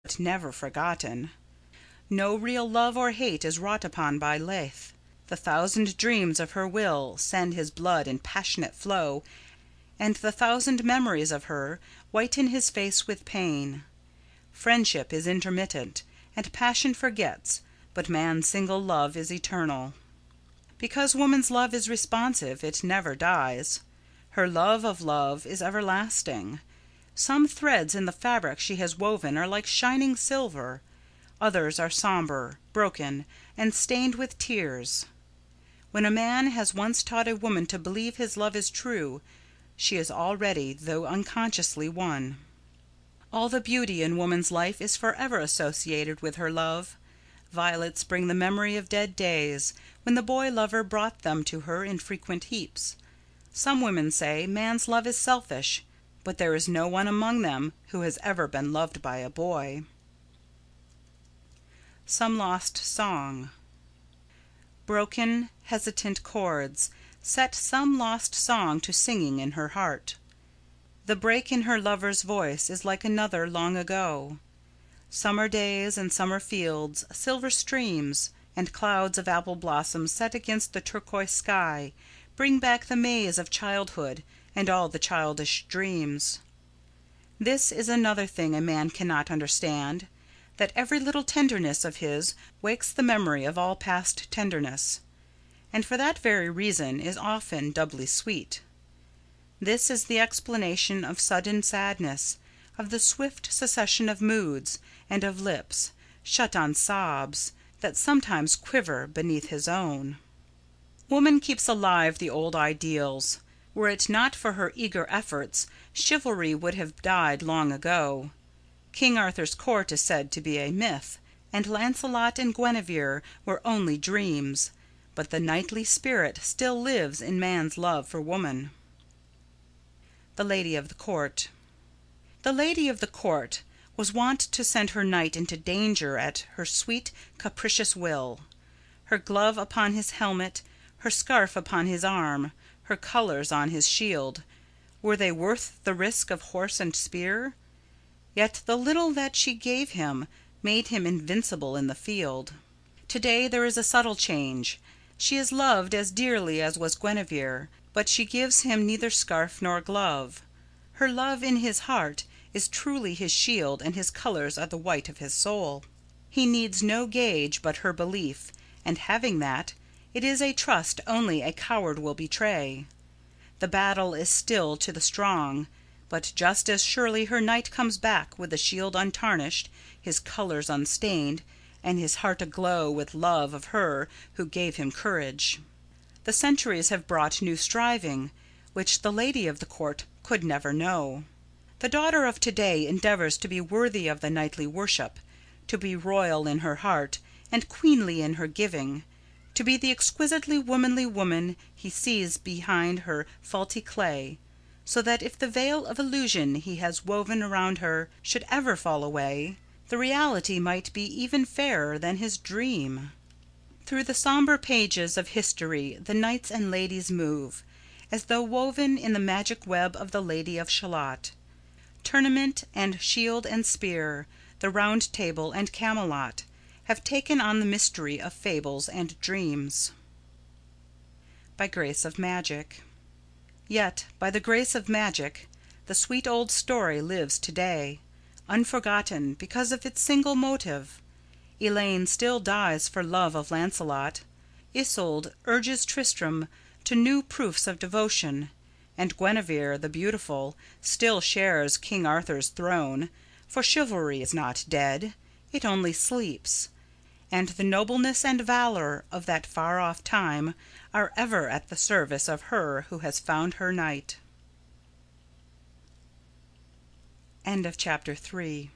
but never forgotten. No real love or hate is wrought upon by Lethe. The thousand dreams of her will send his blood in passionate flow, and the thousand memories of her whiten his face with pain. Friendship is intermittent, and passion forgets, but man's single love is eternal. Because woman's love is responsive, it never dies. Her love of love is everlasting. Some threads in the fabric she has woven are like shining silver. Others are somber, broken, and stained with tears. When a man has once taught a woman to believe his love is true, she is already, though unconsciously, won. All the beauty in woman's life is forever associated with her love. Violets bring the memory of dead days, when the boy lover brought them to her in frequent heaps. Some women say man's love is selfish, but there is no one among them who has ever been loved by a boy. Some Lost Song. Broken, hesitant chords set some lost song to singing in her heart. The break in her lover's voice is like another long ago. Summer days and summer fields, silver streams, and clouds of apple blossoms set against the turquoise sky bring back the maze of childhood and all the childish dreams. This is another thing a man cannot understand, that every little tenderness of his wakes the memory of all past tenderness, and for that very reason is often doubly sweet. This is the explanation of sudden sadness, of the swift succession of moods, and of lips, shut on sobs, that sometimes quiver beneath his own. Woman keeps alive the old ideals. Were it not for her eager efforts, chivalry would have died long ago. King Arthur's court is said to be a myth, and Lancelot and Guinevere were only dreams, but the knightly spirit still lives in man's love for woman. The Lady of the Court. The lady of the court was wont to send her knight into danger at her sweet, capricious will. Her glove upon his helmet, her scarf upon his arm, her colours on his shield, were they worth the risk of horse and spear? Yet the little that she gave him made him invincible in the field. To-day there is a subtle change. She is loved as dearly as was Guinevere, but she gives him neither scarf nor glove. Her love in his heart is truly his shield, and his colours are the white of his soul. He needs no gauge but her belief, and having that, it is a trust only a coward will betray. The battle is still to the strong, but just as surely her knight comes back with the shield untarnished, his colours unstained, and his heart aglow with love of her who gave him courage. The centuries have brought new striving, which the lady of the court could never know. The daughter of to-day endeavours to be worthy of the knightly worship, to be royal in her heart, and queenly in her giving, to be the exquisitely womanly woman he sees behind her faulty clay, so that if the veil of illusion he has woven around her should ever fall away, the reality might be even fairer than his dream. Through the sombre pages of history the knights and ladies move, as though woven in the magic web of the Lady of Shalott. Tournament and shield and spear, the Round Table and Camelot, have taken on the mystery of fables and dreams. By grace of magic. Yet, by the grace of magic, the sweet old story lives to-day, unforgotten because of its single motive. Elaine still dies for love of Lancelot. Isolde urges Tristram to new proofs of devotion, and Guinevere the beautiful still shares King Arthur's throne, for chivalry is not dead, it only sleeps, and the nobleness and valour of that far-off time are ever at the service of her who has found her knight. End of Chapter 3.